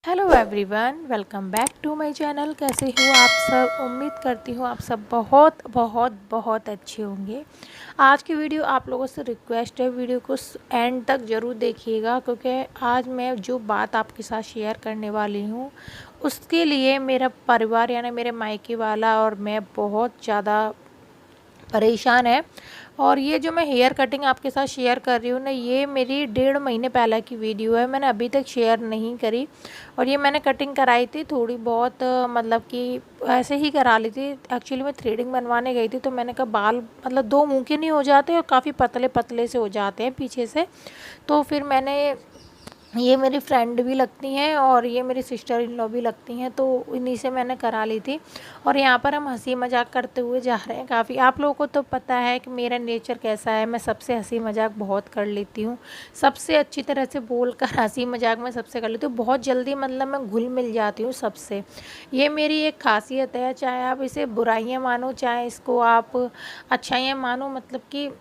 Hello everyone, welcome back to my channel. कैसे हो आप सब? उम्मीद करती हूँ आप सब बहुत बहुत बहुत अच्छे होंगे। आज की वीडियो आप लोगों से रिक्वेस्ट है, वीडियो को एंड तक ज़रूर देखिएगा, क्योंकि आज मैं जो बात आपके साथ शेयर करने वाली हूँ उसके लिए मेरा परिवार यानी मेरे मायके वाला और मैं बहुत ज़्यादा परेशान है। और ये जो मैं हेयर कटिंग आपके साथ शेयर कर रही हूँ ना, ये मेरी 1.5 महीने पहले की वीडियो है, मैंने अभी तक शेयर नहीं करी। और ये मैंने कटिंग कराई थी थोड़ी बहुत, मतलब कि ऐसे ही करा ली थी। एक्चुअली मैं थ्रेडिंग बनवाने गई थी, तो मैंने कहा बाल मतलब 2 मुँह के नहीं हो जाते और काफ़ी पतले पतले से हो जाते हैं पीछे से। तो फिर मैंने, ये मेरी फ्रेंड भी लगती हैं और ये मेरी सिस्टर इन लॉ भी लगती हैं, तो इन्हीं से मैंने करा ली थी। और यहाँ पर हम हंसी मजाक करते हुए जा रहे हैं काफ़ी। आप लोगों को तो पता है कि मेरा नेचर कैसा है, मैं सबसे हंसी मजाक बहुत कर लेती हूँ, सबसे अच्छी तरह से बोल कर हंसी मजाक मैं सबसे कर लेती हूँ, बहुत जल्दी मतलब मैं घुल मिल जाती हूँ सबसे। ये मेरी एक खासियत है, चाहे आप इसे बुराइयाँ मानो चाहे इसको आप अच्छाइयाँ मानो, मतलब कि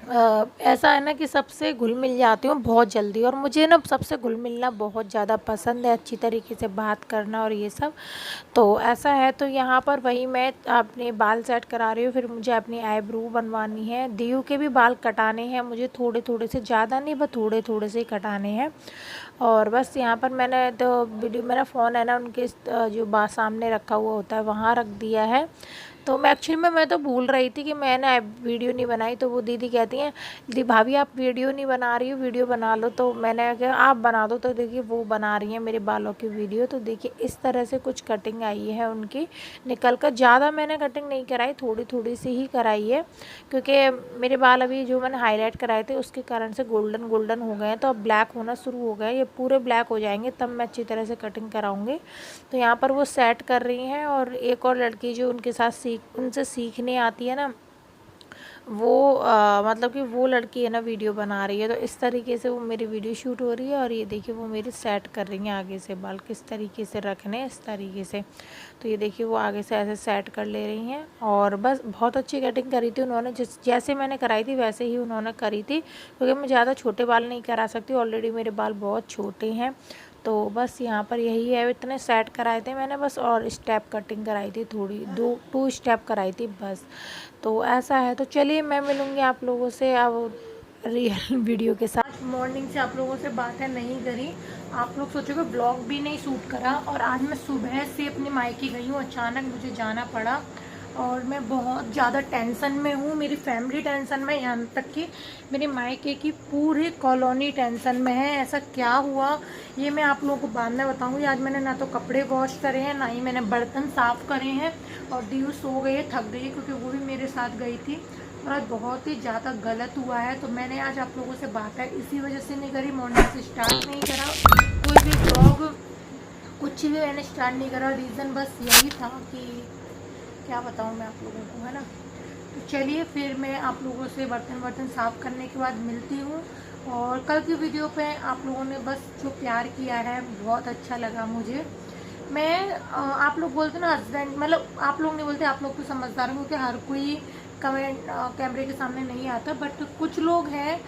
ऐसा है ना कि सबसे घुल मिल जाती हूँ बहुत जल्दी। और मुझे ना सबसे घुल मिलना बहुत ज़्यादा पसंद है, अच्छी तरीके से बात करना और ये सब। तो ऐसा है, तो यहाँ पर वही मैं अपने बाल सेट करा रही हूँ। फिर मुझे अपनी आईब्रो बनवानी है, दीयू के भी बाल कटाने हैं मुझे, थोड़े थोड़े से, ज़्यादा नहीं बस थोड़े थोड़े से ही कटाने हैं। और बस यहाँ पर मैंने तो वीडियो, मेरा फ़ोन है ना उनके जो सामने रखा हुआ होता है वहाँ रख दिया है। तो मैं एक्चुअली मैं तो भूल रही थी कि मैंने वीडियो नहीं बनाई। तो वो दीदी कहती हैं, दी भाभी आप वीडियो नहीं बना रही हो, वीडियो बना लो। तो मैंने कहा आप बना दो। तो देखिए वो बना रही हैं मेरे बालों की वीडियो। तो देखिए इस तरह से कुछ कटिंग आई है उनकी निकल कर। ज़्यादा मैंने कटिंग नहीं कराई, थोड़ी थोड़ी सी ही कराई है, क्योंकि मेरे बाल अभी जो मैंने हाईलाइट कराए थे उसके कारण से गोल्डन गोल्डन हो गए हैं, तो अब ब्लैक होना शुरू हो गए, ये पूरे ब्लैक हो जाएंगे तब मैं अच्छी तरह से कटिंग कराऊंगी। तो यहाँ पर वो सेट कर रही हैं। और एक और लड़की जो उनके साथ उनसे सीखने आती है ना, वो मतलब कि वो लड़की है ना वीडियो बना रही है। तो इस तरीके से वो मेरी वीडियो शूट हो रही है। और ये देखिए वो मेरी सेट कर रही हैं आगे से बाल किस तरीके से रखने, इस तरीके से। तो ये देखिए वो आगे से ऐसे सेट कर ले रही हैं। और बस बहुत अच्छी कटिंग करी थी उन्होंने, जैसे मैंने कराई थी वैसे ही उन्होंने करी थी, क्योंकि मैं ज़्यादा छोटे बाल नहीं करा सकती, ऑलरेडी मेरे बाल बहुत छोटे हैं। तो बस यहाँ पर यही है, इतने सेट कराए थे मैंने बस, और स्टेप कटिंग कराई थी थोड़ी, 2 स्टेप कराई थी बस। तो ऐसा है। तो चलिए मैं मिलूँगी आप लोगों से अब रियल वीडियो के साथ। मॉर्निंग से आप लोगों से बातें नहीं करी, आप लोग सोचोगे ब्लॉग भी नहीं शूट करा। और आज मैं सुबह से अपने मायके गई हूँ, अचानक मुझे जाना पड़ा और मैं बहुत ज़्यादा टेंशन में हूँ। मेरी फैमिली टेंशन में, यहाँ तक कि मेरे मायके की पूरी कॉलोनी टेंशन में है। ऐसा क्या हुआ ये मैं आप लोगों को बाद में बताऊँगी। आज मैंने ना तो कपड़े वॉश करे हैं, ना ही मैंने बर्तन साफ़ करे हैं। और दीव सो गई है, थक गई है, क्योंकि वो भी मेरे साथ गई थी। और आज बहुत ही ज़्यादा गलत हुआ है, तो मैंने आज आप लोगों से बात है इसी वजह से नहीं करी, मॉर्निंग से स्टार्ट नहीं करा कोई भी ब्लॉग, कुछ भी मैंने स्टार्ट नहीं करा। रीज़न बस यही था कि क्या बताऊँ मैं आप लोगों को, है ना। तो चलिए फिर मैं आप लोगों से बर्तन वर्तन साफ़ करने के बाद मिलती हूँ। और कल की वीडियो पे आप लोगों ने बस जो प्यार किया है बहुत अच्छा लगा मुझे। मैं आप लोग बोलते ना हस्बैंड, मतलब आप लोग नहीं बोलते, आप लोग तो समझदार हो, क्योंकि हर कोई कमेंट कैमरे के सामने नहीं आता, बट कुछ लोग हैं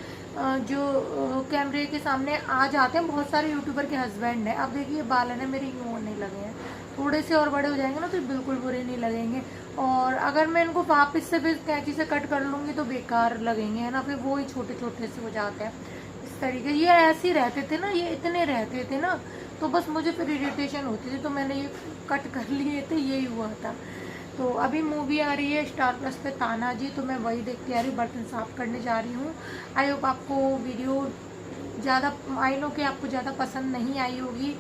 जो कैमरे के सामने आ जाते हैं। बहुत सारे यूट्यूबर के हस्बैंड हैं। अब देखिए बाल है ना मेरे यूँ होने लगे हैं, थोड़े से और बड़े हो जाएंगे ना तो बिल्कुल बुरे नहीं लगेंगे। और अगर मैं इनको वापस से फिर कैंची से कट कर लूँगी तो बेकार लगेंगे, है ना, फिर वो ही छोटे छोटे से हो जाते हैं इस तरीके। ये ऐसे ही रहते थे ना, ये इतने रहते थे ना, तो बस मुझे फिर इरिटेशन होती थी, तो मैंने ये कट कर लिए थे, यही हुआ था। तो अभी मूवी आ रही है स्टार प्लस पे तानाजी, तो मैं वही देख के आ रही हूँ, बर्तन साफ़ करने जा रही हूँ। आई होप आपको वीडियो ज़्यादा, आई नो कि आपको ज़्यादा पसंद नहीं आई होगी।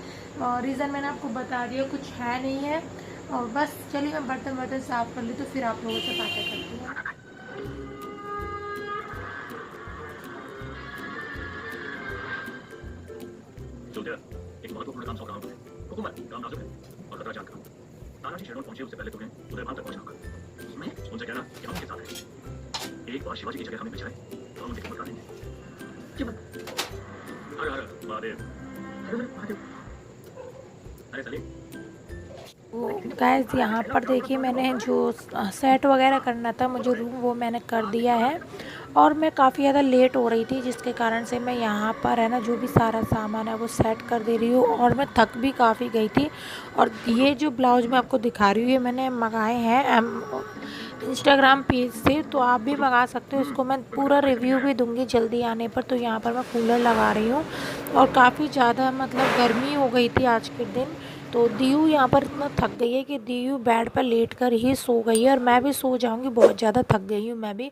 रीज़न मैंने आपको बता दिया, कुछ है नहीं है। और बस चलिए मैं बर्तन साफ़ कर ली, तो फिर आप लोगों से बातें करती हूँ। जोगिया, एक महत्वपूर्ण काम सौंप रहा हूं तुम्हें। हुकुम है, काम नाजुक है और खतरा जान का। तानाजी शेरडोल पहुंचे उससे पहले तुम्हें उदयभान तक पहुंचना होगा। उसमें उनसे कहना कि हम उसके साथ हैं। एक बार शिवाजी की जगह हमें बिछाए तो हम उनके खबर देंगे। हर हर महादेव। अरे सलीम, वो गाइस यहाँ पर देखिए मैंने जो सेट वगैरह करना था मुझे रूम, वो मैंने कर दिया है। और मैं काफ़ी ज़्यादा लेट हो रही थी, जिसके कारण से मैं यहाँ पर है ना जो भी सारा सामान है वो सेट कर दे रही हूँ, और मैं थक भी काफ़ी गई थी। और ये जो ब्लाउज़ मैं आपको दिखा रही हूँ ये मैंने मंगाए हैं इंस्टाग्राम पेज से, तो आप भी मंगा सकते हो। इसको मैं पूरा रिव्यू भी दूंगी जल्दी आने पर। तो यहाँ पर मैं कूलर लगा रही हूँ, और काफ़ी ज़्यादा मतलब गर्मी हो गई थी आज के दिन। तो दीयू यहाँ पर इतना थक गई है कि दीयू बेड पर लेट कर ही सो गई है, और मैं भी सो जाऊँगी, बहुत ज़्यादा थक गई हूँ मैं भी,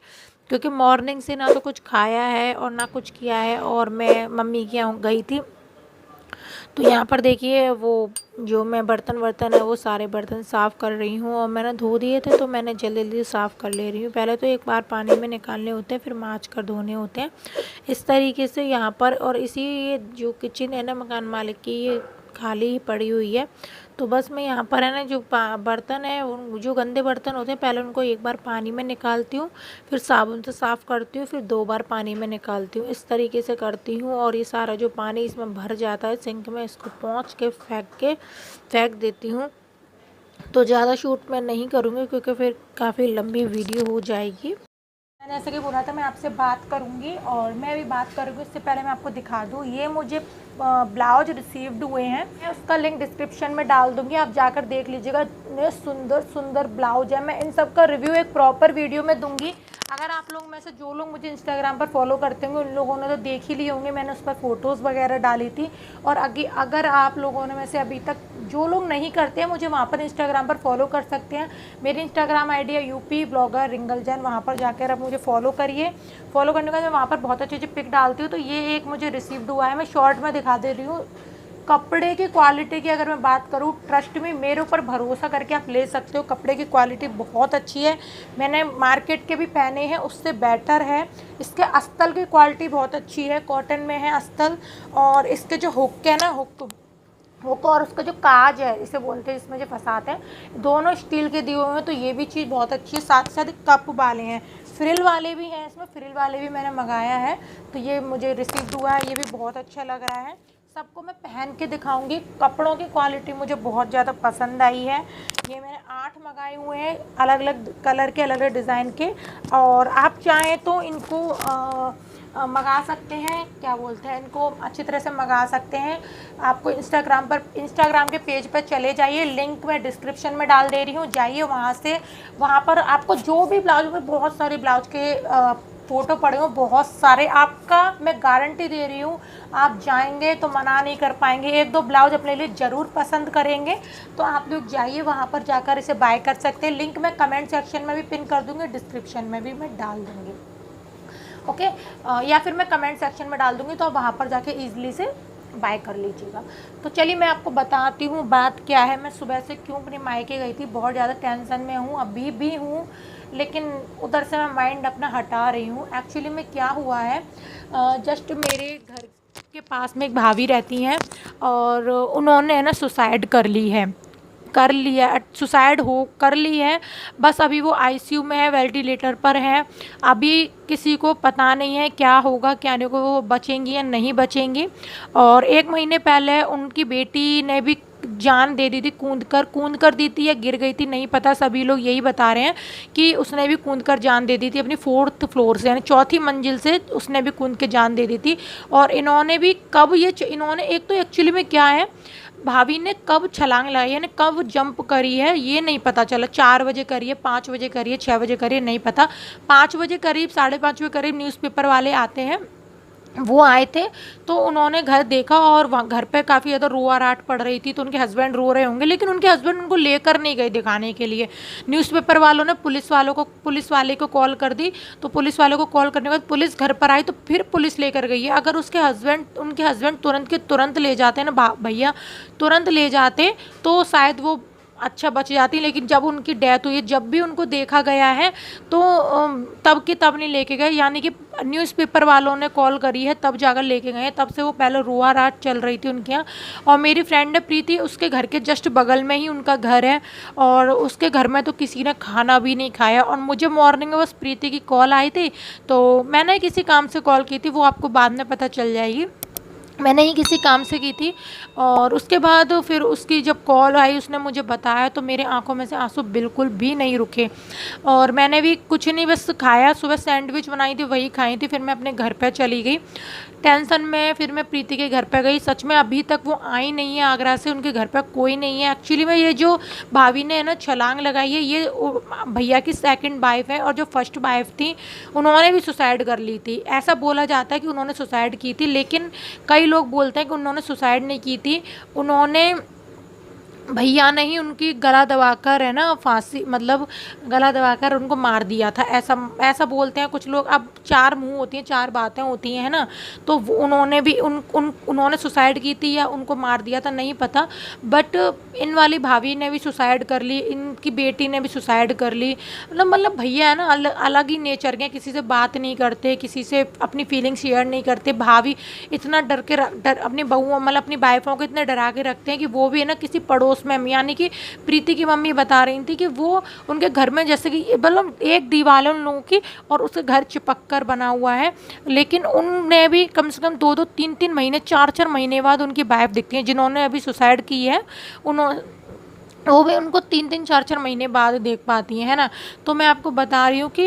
क्योंकि मॉर्निंग से ना तो कुछ खाया है और ना कुछ किया है, और मैं मम्मी के यहाँ गई थी। तो यहाँ पर देखिए वो जो मैं बर्तन वर्तन है वो सारे बर्तन साफ़ कर रही हूँ, और मैंने धो दिए थे तो मैंने जल्दी जल्दी साफ़ कर ले रही हूँ। पहले तो एक बार पानी में निकालने होते हैं, फिर माँज कर धोने होते हैं, इस तरीके से यहाँ पर। और इसी ये जो किचन है ना मकान मालिक की, ये खाली ही पड़ी हुई है। तो बस मैं यहाँ पर है ना जो बर्तन है, जो गंदे बर्तन होते हैं, पहले उनको एक बार पानी में निकालती हूँ, फिर साबुन से साफ़ करती हूँ, फिर 2 बार पानी में निकालती हूँ, इस तरीके से करती हूँ। और ये सारा जो पानी इसमें भर जाता है सिंक में, इसको पोंछ के फेंक देती हूँ। तो ज़्यादा शूट मैं नहीं करूँगी, क्योंकि फिर काफ़ी लंबी वीडियो हो जाएगी। मैंने ऐसे कि बोला था मैं आपसे बात करूंगी, और मैं भी बात करूंगी। इससे पहले मैं आपको दिखा दूं, ये मुझे ब्लाउज रिसीव्ड हुए हैं, मैं उसका लिंक डिस्क्रिप्शन में डाल दूंगी, आप जाकर देख लीजिएगा। इतने सुंदर सुंदर ब्लाउज है। मैं इन सब का रिव्यू एक प्रॉपर वीडियो में दूंगी। अगर आप लोग में से जो लोग मुझे इंस्टाग्राम पर फॉलो करते होंगे उन लोगों ने तो देख ही लिए होंगे, मैंने उस पर फ़ोटोज़ वगैरह डाली थी। और अगर आप लोगों ने में से अभी तक जो लोग नहीं करते हैं, मुझे वहाँ पर इंस्टाग्राम पर फॉलो कर सकते हैं। मेरी इंस्टाग्राम आईडी है यूपी ब्लॉगर रिंगल जैन, वहाँ पर जाकर आप मुझे फॉलो करिए। फॉलो करने के बाद मैं वहाँ पर बहुत अच्छी अच्छी पिक डालती हूँ। तो ये एक मुझे रिसीव्ड हुआ है, मैं शॉर्ट में दिखा दे रही हूँ। कपड़े की क्वालिटी की अगर मैं बात करूँ, ट्रस्ट में मेरे ऊपर भरोसा करके आप ले सकते हो, कपड़े की क्वालिटी बहुत अच्छी है। मैंने मार्केट के भी पहने हैं, उससे बेटर है। इसके अस्तर की क्वालिटी बहुत अच्छी है, कॉटन में है अस्तर। और इसके जो हुक है ना, हुक और उसका जो काज है, इसे बोलते हैं, इसमें जो फंसाते हैं, दोनों स्टील के दिए हुए हैं। तो ये भी चीज़ बहुत अच्छी है। साथ साथ कप वाले हैं, फ्रिल वाले भी हैं इसमें, फ्रिल वाले भी मैंने मंगाया है। तो ये मुझे रिसीव हुआ है, ये भी बहुत अच्छा लग रहा है। सबको मैं पहन के दिखाऊंगी। कपड़ों की क्वालिटी मुझे बहुत ज़्यादा पसंद आई है। ये मैंने 8 मंगाए हुए हैं, अलग अलग कलर के, अलग अलग डिज़ाइन के। और आप चाहें तो इनको मंगा सकते हैं, क्या बोलते हैं, इनको अच्छी तरह से मंगा सकते हैं। आपको इंस्टाग्राम के पेज पर चले जाइए, लिंक मैं डिस्क्रिप्शन में डाल दे रही हूँ, जाइए वहाँ से। वहाँ पर आपको जो भी ब्लाउज में बहुत सारे ब्लाउज के फ़ोटो पड़े हो, बहुत सारे, आपका मैं गारंटी दे रही हूँ, आप जाएंगे तो मना नहीं कर पाएंगे। 1-2 ब्लाउज अपने लिए ज़रूर पसंद करेंगे। तो आप लोग जाइए, वहाँ पर जाकर इसे बाय कर सकते हैं। लिंक मैं कमेंट सेक्शन में भी पिन कर दूँगी, डिस्क्रिप्शन में भी मैं डाल दूँगी, ओके। या फिर मैं कमेंट सेक्शन में डाल दूँगी, तो आप वहाँ पर जाके ईजिली से बाय कर लीजिएगा। तो चलिए मैं आपको बताती हूँ बात क्या है। मैं सुबह से क्यों अपने मायके गई थी, बहुत ज़्यादा टेंशन में हूँ, अभी भी हूँ, लेकिन उधर से मैं माइंड अपना हटा रही हूँ। एक्चुअली में क्या हुआ है, जस्ट मेरे घर के पास में एक भाभी रहती हैं, और उन्होंने ना सुसाइड कर लिया, सुसाइड कर ली है। बस अभी वो आईसीयू में है, वेंटिलेटर पर है। अभी किसी को पता नहीं है क्या होगा क्या नहीं होगा, वो बचेंगी या नहीं बचेंगी। और 1 महीने पहले उनकी बेटी ने भी जान दे दी थी, कूद कर दी थी या गिर गई थी, नहीं पता। सभी लोग यही बता रहे हैं कि उसने भी कूद कर जान दे दी थी अपनी 4th फ्लोर से, यानी 4थी मंजिल से उसने भी कूद के जान दे दी थी। और इन्होंने भी कब इन्होंने एक तो एक्चुअली में क्या है, भाभी ने कब छलांग लगाई है, कब जंप करी है, ये नहीं पता चला। 4 बजे करी है, 5 बजे करी है, 6 बजे करी है, नहीं पता। 5 बजे करीब, 5:30 बजे करीब न्यूज़पेपर वाले आते हैं, वो आए थे। तो उन्होंने घर देखा, और वहाँ घर पे काफ़ी ज़्यादा रोआराट पड़ रही थी। तो उनके हस्बैंड रो रहे होंगे, लेकिन उनके हस्बैंड उनको लेकर नहीं गए दिखाने के लिए। न्यूज़पेपर वालों ने पुलिस वाले को कॉल कर दी। तो पुलिस वालों को कॉल करने के बाद पुलिस घर पर आई, तो फिर पुलिस लेकर गई है। अगर उनके हस्बैंड तुरंत के तुरंत ले जाते हैं ना, भैया तुरंत ले जाते, तो शायद वो अच्छा बच जाती। लेकिन जब उनकी डेथ हुई, जब भी उनको देखा गया है, तो तब के तब नहीं लेके गए, यानी कि न्यूज़पेपर वालों ने कॉल करी है तब जाकर लेके गए। तब से वो पहले रोआराट चल रही थी उनके यहाँ। और मेरी फ्रेंड है प्रीति, उसके घर के जस्ट बगल में ही उनका घर है, और उसके घर में तो किसी ने खाना भी नहीं खाया। और मुझे मॉर्निंग में बस प्रीति की कॉल आई थी, तो मैंने किसी काम से कॉल की थी, वो आपको बाद में पता चल जाएगी। मैंने ही किसी काम से की थी। और उसके बाद फिर उसकी जब कॉल आई, उसने मुझे बताया, तो मेरे आंखों में से आंसू बिल्कुल भी नहीं रुके। और मैंने भी कुछ नहीं, बस खाया, सुबह सैंडविच बनाई थी वही खाई थी। फिर मैं अपने घर पे चली गई टेंशन में। फिर मैं प्रीति के घर पे गई। सच में अभी तक वो आई नहीं है आगरा से, उनके घर पे कोई नहीं है। एक्चुअली में ये जो भाभी ने है ना छलांग लगाई है, ये भैया की सेकंड वाइफ है। और जो फर्स्ट वाइफ थी उन्होंने भी सुसाइड कर ली थी। ऐसा बोला जाता है कि उन्होंने सुसाइड की थी, लेकिन कई लोग बोलते हैं कि उन्होंने सुसाइड नहीं की थी। उन्होंने, भैया ने ही उनकी गला दबाकर है ना फांसी, मतलब गला दबाकर उनको मार दिया था। ऐसा ऐसा बोलते हैं कुछ लोग। अब चार मुंह होती हैं, चार बातें होती हैं, है ना। तो उन्होंने भी उन्होंने सुसाइड की थी या उनको मार दिया था नहीं पता। बट इन वाली भाभी ने भी सुसाइड कर ली, इनकी बेटी ने भी सुसाइड कर ली। मतलब भैया है ना अलग ही नेचर के, किसी से बात नहीं करते, किसी से अपनी फीलिंग शेयर नहीं करते। भाभी इतना डर अपनी बहुओं, मतलब अपनी वाइफों को इतने डरा के रखते हैं कि वो भी है ना किसी पड़ोस में, यानी कि प्रीति की मम्मी बता रही थी कि वो उनके घर में जैसे कि मतलब एक दीवार है उन लोगों की और उसके घर चिपक कर बना हुआ है। लेकिन उनने भी कम से कम 2-2 3-3 महीने 4-4 महीने बाद उनकी वाइफ दिखती है जिन्होंने अभी सुसाइड की है। उन्होंने, वो भी उनको 3-3 4-4 महीने बाद देख पाती हैं, है ना। तो मैं आपको बता रही हूँ कि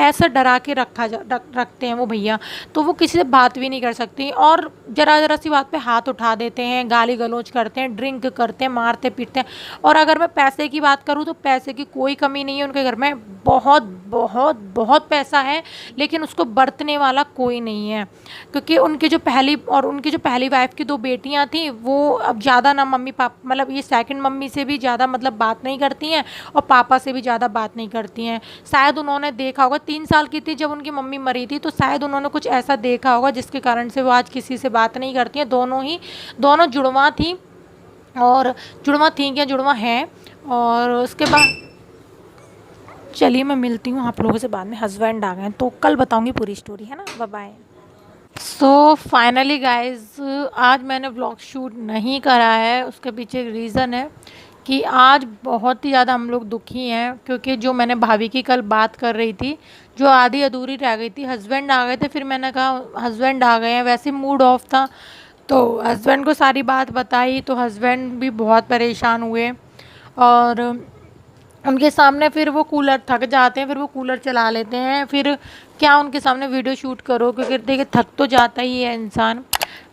ऐसा डरा के रखते हैं वो भैया। तो वो किसी से बात भी नहीं कर सकती और ज़रा ज़रा सी बात पे हाथ उठा देते हैं, गाली गलौज करते हैं, ड्रिंक करते हैं, मारते पीटते हैं। और अगर मैं पैसे की बात करूँ तो पैसे की कोई कमी नहीं है उनके घर में। बहुत बहुत बहुत पैसा है, लेकिन उसको बरतने वाला कोई नहीं है। क्योंकि उनकी जो पहली वाइफ की 2 बेटियां थी, वो अब ज़्यादा ना मम्मी पापा, मतलब ये सेकंड मम्मी से भी ज़्यादा मतलब बात नहीं करती हैं और पापा से भी ज़्यादा बात नहीं करती हैं। शायद उन्होंने देखा होगा, 3 साल की थी जब उनकी मम्मी मरी थी, तो शायद उन्होंने कुछ ऐसा देखा होगा जिसके कारण से वो आज किसी से बात नहीं करती हैं। दोनों जुड़वा थी, और जुड़वा थी क्या, जुड़वा हैं। और उसके बाद चलिए मैं मिलती हूँ आप लोगों से बाद में। हस्बैंड आ गए हैं तो कल बताऊँगी पूरी स्टोरी, है ना। Bye bye. So finally guys, आज मैंने व्लॉग शूट नहीं करा है। उसके पीछे एक रीज़न है कि आज बहुत ही ज़्यादा हम लोग दुखी हैं, क्योंकि जो मैंने भाभी की कल बात कर रही थी जो आधी अधूरी रह गई थी, हस्बैंड आ गए थे। फिर मैंने कहा हस्बैंड आ गए हैं, वैसे मूड ऑफ था तो हस्बैंड को सारी बात बताई, तो हस्बैंड भी बहुत परेशान हुए। और उनके सामने फिर वो कूलर, थक जाते हैं फिर वो कूलर चला लेते हैं। फिर क्या उनके सामने वीडियो शूट करो, क्योंकि देखिए थक तो जाता ही है इंसान।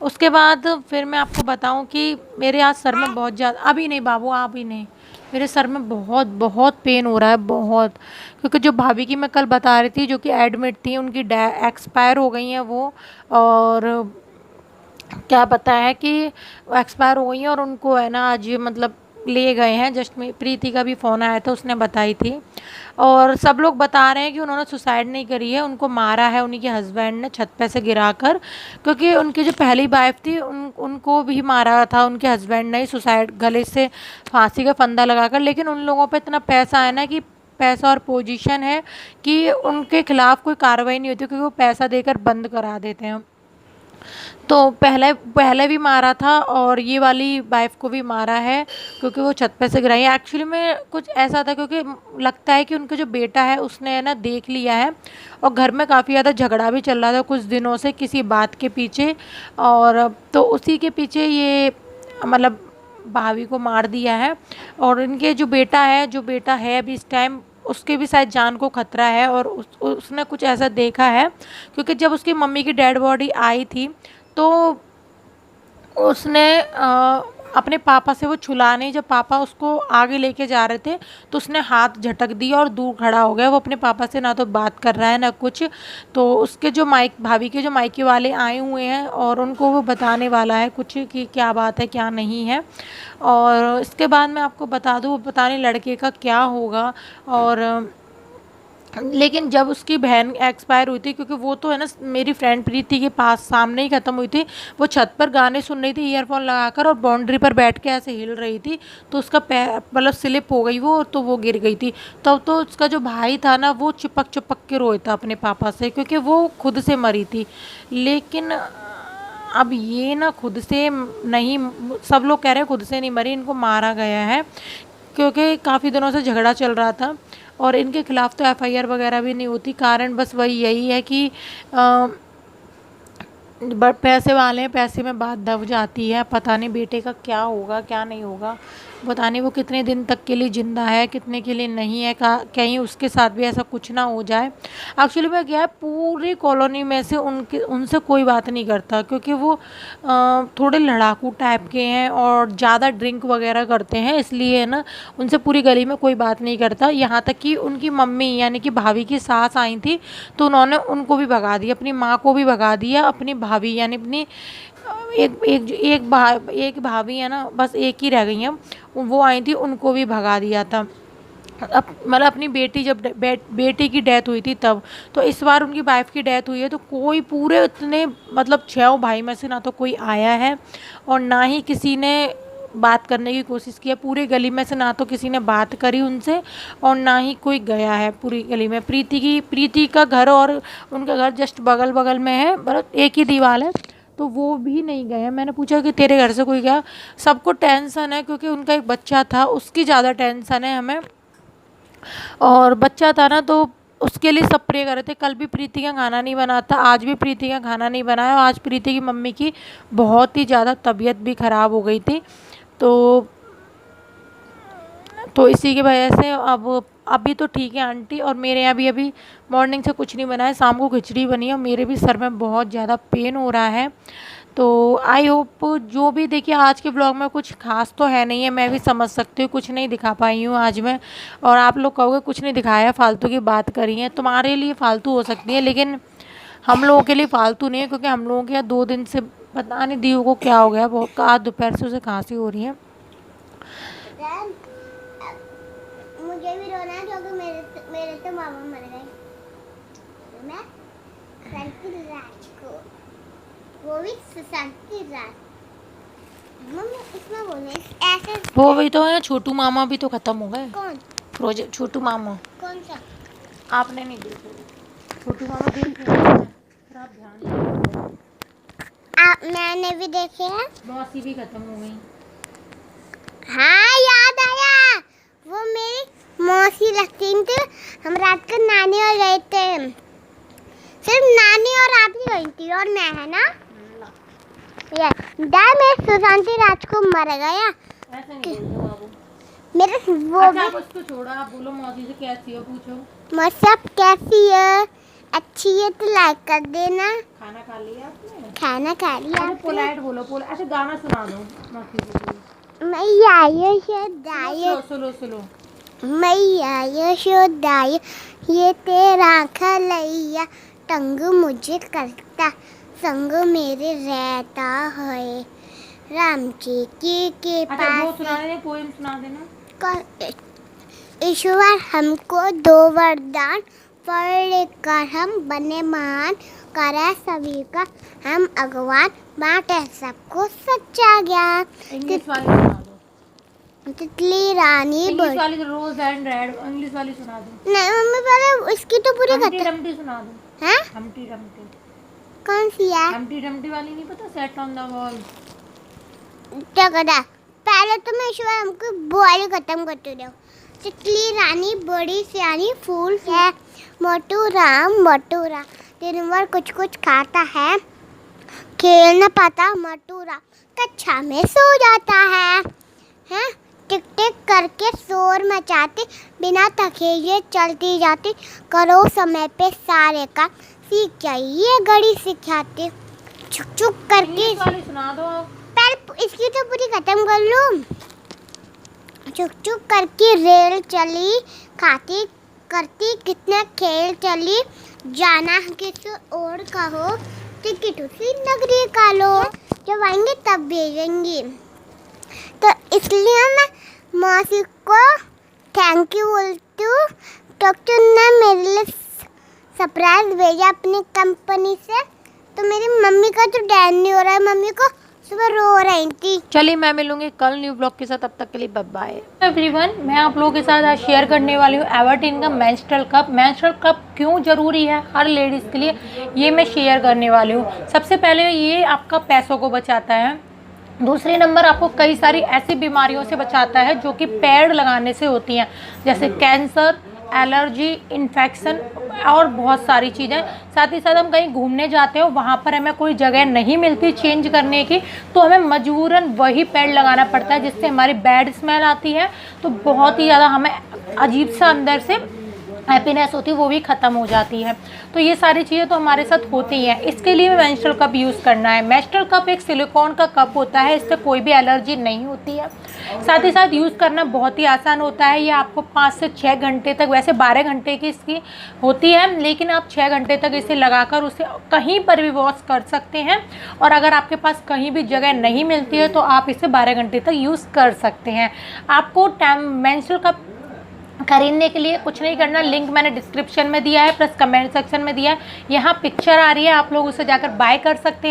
उसके बाद फिर मैं आपको बताऊं कि मेरे आज सर में बहुत ज़्यादा, अभी नहीं बाबू अभी नहीं, मेरे सर में बहुत बहुत पेन हो रहा है बहुत। क्योंकि जो भाभी की मैं कल बता रही थी जो कि एडमिट थी, उनकी एक्सपायर हो गई हैं वो। और क्या पता है कि एक्सपायर हो गई हैं और उनको है ना आज मतलब ले गए हैं। जस्ट में प्रीति का भी फ़ोन आया था, उसने बताई थी। और सब लोग बता रहे हैं कि उन्होंने सुसाइड नहीं करी है, उनको मारा है उन्हीं के हस्बैंड ने छत पे से गिराकर। क्योंकि उनकी जो पहली वाइफ थी उनको भी मारा था उनके हस्बैंड ने ही, सुसाइड गले से फांसी का फंदा लगाकर। लेकिन उन लोगों पे इतना पैसा है ना, कि पैसा और पोजीशन है कि उनके खिलाफ कोई कार्रवाई नहीं होती, क्योंकि वो पैसा देकर बंद करा देते हैं। तो पहले भी मारा था और ये वाली वाइफ को भी मारा है, क्योंकि वो छत पे से गिराई है। एक्चुअली में कुछ ऐसा था, क्योंकि लगता है कि उनका जो बेटा है उसने है ना देख लिया है, और घर में काफ़ी ज़्यादा झगड़ा भी चल रहा था कुछ दिनों से किसी बात के पीछे। और तो उसी के पीछे ये मतलब भाभी को मार दिया है। और इनके जो बेटा है अभी इस टाइम, उसके भी शायद जान को खतरा है। और उसने कुछ ऐसा देखा है, क्योंकि जब उसकी मम्मी की डेड बॉडी आई थी तो उसने अपने पापा से वो छुलाने, जब पापा उसको आगे लेके जा रहे थे तो उसने हाथ झटक दिया और दूर खड़ा हो गया। वो अपने पापा से ना तो बात कर रहा है ना कुछ। तो उसके जो भाभी के जो मायके वाले आए हुए हैं और उनको वो बताने वाला है कुछ कि क्या बात है क्या नहीं है। और इसके बाद मैं आपको बता दूँ, पता नहीं लड़के का क्या होगा। और लेकिन जब उसकी बहन एक्सपायर हुई थी, क्योंकि वो तो है ना मेरी फ्रेंड प्रीति के पास सामने ही ख़त्म हुई थी। वो छत पर गाने सुन रही थी ईयरफोन लगाकर और बाउंड्री पर बैठ के ऐसे हिल रही थी, तो उसका पैर मतलब स्लिप हो गई वो, तो वो गिर गई थी। तब तो उसका जो भाई था ना वो चिपक चिपक के रोया था अपने पापा से, क्योंकि वो खुद से मरी थी। लेकिन अब ये ना खुद से नहीं, सब लोग कह रहे हैं खुद से नहीं मरी, इनको मारा गया है। क्योंकि काफ़ी दिनों से झगड़ा चल रहा था और इनके खिलाफ़ तो एफआईआर वगैरह भी नहीं होती। कारण बस वही यही है कि बट पैसे वाले हैं, पैसे में बात दब जाती है। पता नहीं बेटे का क्या होगा क्या नहीं होगा, पता नहीं वो कितने दिन तक के लिए ज़िंदा है कितने के लिए नहीं है, कहीं उसके साथ भी ऐसा कुछ ना हो जाए। एक्चुअली में क्या है, पूरी कॉलोनी में से उनसे कोई बात नहीं करता, क्योंकि वो थोड़े लड़ाकू टाइप के हैं और ज़्यादा ड्रिंक वगैरह करते हैं, इसलिए ना उनसे पूरी गली में कोई बात नहीं करता। यहाँ तक कि उनकी मम्मी यानी कि भाभी की सास आई थी तो उन्होंने उनको भी भगा दिया, अपनी माँ को भी भगा दिया, अपनी भाभी यानी अपनी एक भाभी है ना, बस एक ही रह गई हैं, वो आई थी उनको भी भगा दिया था। अब मतलब अपनी बेटी जब बेटी की डेथ हुई थी तब, तो इस बार उनकी वाइफ की डेथ हुई है तो कोई पूरे इतने मतलब 6 भाई में से ना तो कोई आया है और ना ही किसी ने बात करने की कोशिश की है। पूरी गली में से ना तो किसी ने बात करी उनसे और ना ही कोई गया है पूरी गली में। प्रीति का घर और उनका घर जस्ट बगल बगल में है, मतलब एक ही दीवार है, तो वो भी नहीं गए हैं। मैंने पूछा कि तेरे घर से कोई गया, सबको टेंशन है क्योंकि उनका एक बच्चा था, उसकी ज़्यादा टेंशन है हमें, और बच्चा था ना तो उसके लिए सब प्रे कर रहे थे। कल भी प्रीति का खाना नहीं बना था, आज भी प्रीति का खाना नहीं बनाया, और आज प्रीति की मम्मी की बहुत ही ज़्यादा तबीयत भी ख़राब हो गई थी। तो इसी की वजह से अब अभी तो ठीक है आंटी, और मेरे यहाँ भी अभी मॉर्निंग से कुछ नहीं बना है, शाम को खिचड़ी बनी है। मेरे भी सर में बहुत ज़्यादा पेन हो रहा है। तो आई होप जो भी, देखिए आज के ब्लॉग में कुछ खास तो है नहीं है, मैं भी समझ सकती हूँ कुछ नहीं दिखा पाई हूँ आज मैं, और आप लोग कहोगे कुछ नहीं दिखाया, फालतू की बात करी है। तुम्हारे लिए फालतू हो सकती है लेकिन हम लोगों के लिए फालतू नहीं है, क्योंकि हम लोगों के यहाँ 2 दिन से पता नहीं दीव को क्या हो गया, बहुत आज दोपहर से उसे खांसी हो रही है। मुझे भी रोना है क्योंकि मेरे तो मामा मर गए। मैं शांति राज को, वो भी शांति राज, मम्मी इसमें बोले ऐसे वो भी तो है, छोटू मामा भी तो खत्म हो गए। कौन प्रोजेक्ट छोटू मामा कौन सा? आपने नहीं देखा? छोटू मामा देख रहे हैं, पर आप ध्यान नहीं देते। मैंने भी देखे हैं। मौसी भी खत्म हो गई। हाँ याद आया, वो मेरी मौसी लगती थी। हम रात को नानी और गए थे, सिर्फ नानी और आप ही गई थी और मैं, है ना? ये मेरे सुशांति राज को मर गया। ऐसे नहीं बोलते बाबू। मेरे वो अच्छा आप उसको छोड़ो, आप बोलो मौसी से कैसी हो पूछो। मौसी आप कैसी है? अच्छी है तो लाइक कर देना। खाना खा लिया आपने? खाना खा लिया अरे आपने? पोलाइट बोलो, पोलाइट। अच्छा गाना सुना दो मौसी को। मैया यशोदाय, सुनो मैया यशोदाय, ये तेरा खलैया, तंग मुझे करता, संग मेरे रहता है, राम जी के अच्छा वो पास। सुना देना, पोएम सुना देना। ईश्वर हमको 2 वरदान, पढ़ कर हम बने महान, करे सभी का हम अगवान, बांटे सबको सच्चा ज्ञान। इंग्लिश वाली सुना दो। तितली रानी इंग्लिश वाली तो रोज एंड रेड, इंग्लिश वाली सुना दो। नहीं मम्मी, पहले इसकी तो पूरी हम्टी खत्म। डम्टी सुना दो। हैं? Humpty Dumpty. कौन सी है? हम्टी डम्टी वाली नहीं पता? Set on the wall. क्या करा? पहले तो मैं ईश्वर हमको बुआई खत्म करते रहो। तितली रानी बड़ी सियानी, फूल है मोटू राम, दिन भर कुछ कुछ खाता है, खेल न पाता मटूरा, कक्षा में सो जाता है, हैं? टिक टिक करके शोर मचाती, बिना थके ये चलती जाती, करो समय पे सारे काम, सीख जाइए घड़ी सिखाती, चुक चुक करके। इंग्लिश वाली सुना दो आप। पहले इसकी तो पूरी खत्म कर लूं। चुक चुक करके रेल चली, खाती करती कितना खेल चली, जाना किस और कहो, टिकट उसी नगरी का लो, जब आएंगे तब भेजेंगे। तो इसलिए मैं मौसी को थैंक यू बोलती हूँ, डॉक्टर ने मेरे लिए सरप्राइज भेजा अपनी कंपनी से। तो मेरी मम्मी का तो डैड नहीं हो रहा है, मम्मी को सुबह रो रही थी। चलिए मैं मिलूंगी कल न्यू ब्लॉग के साथ, तब तक के लिए बाय बाय एवरीवन। मैं आप लोगों के साथ आज शेयर करने वाली हूँ एवर्टीन का मेंस्ट्रुअल कप। मेंस्ट्रुअल कप क्यों ज़रूरी है हर लेडीज़ के लिए, ये मैं शेयर करने वाली हूँ। सबसे पहले ये आपका पैसों को बचाता है, दूसरे नंबर आपको कई सारी ऐसी बीमारियों से बचाता है जो कि पैड लगाने से होती हैं, जैसे कैंसर, एलर्जी, इन्फेक्शन और बहुत सारी चीज़ें। साथ ही साथ हम कहीं घूमने जाते हो, वहाँ पर हमें कोई जगह नहीं मिलती चेंज करने की, तो हमें मजबूरन वही पैड लगाना पड़ता है, जिससे हमारी बैड स्मेल आती है। तो बहुत ही ज़्यादा हमें अजीब सा अंदर से हैप्पीनेस होती है, वो भी ख़त्म हो जाती है। तो ये सारी चीज़ें तो हमारे साथ होती हैं। इसके लिए मेंस्ट्रुअल कप यूज़ करना है। मेंस्ट्रुअल कप एक सिलिकॉन का कप होता है, इससे कोई भी एलर्जी नहीं होती है। साथ ही साथ यूज़ करना बहुत ही आसान होता है। ये आपको 5 से 6 घंटे तक, वैसे 12 घंटे की इसकी होती है, लेकिन आप 6 घंटे तक इसे लगाकर उसे कहीं पर भी वॉश कर सकते हैं। और अगर आपके पास कहीं भी जगह नहीं मिलती है तो आप इसे 12 घंटे तक यूज़ कर सकते हैं। आपको मेंस्ट्रुअल कप खरीदने के लिए कुछ नहीं करना, लिंक मैंने डिस्क्रिप्शन में दिया है, प्लस कमेंट सेक्शन में दिया है। यहाँ पिक्चर आ रही है, आप लोग उसे जाकर बाय कर सकते हैं।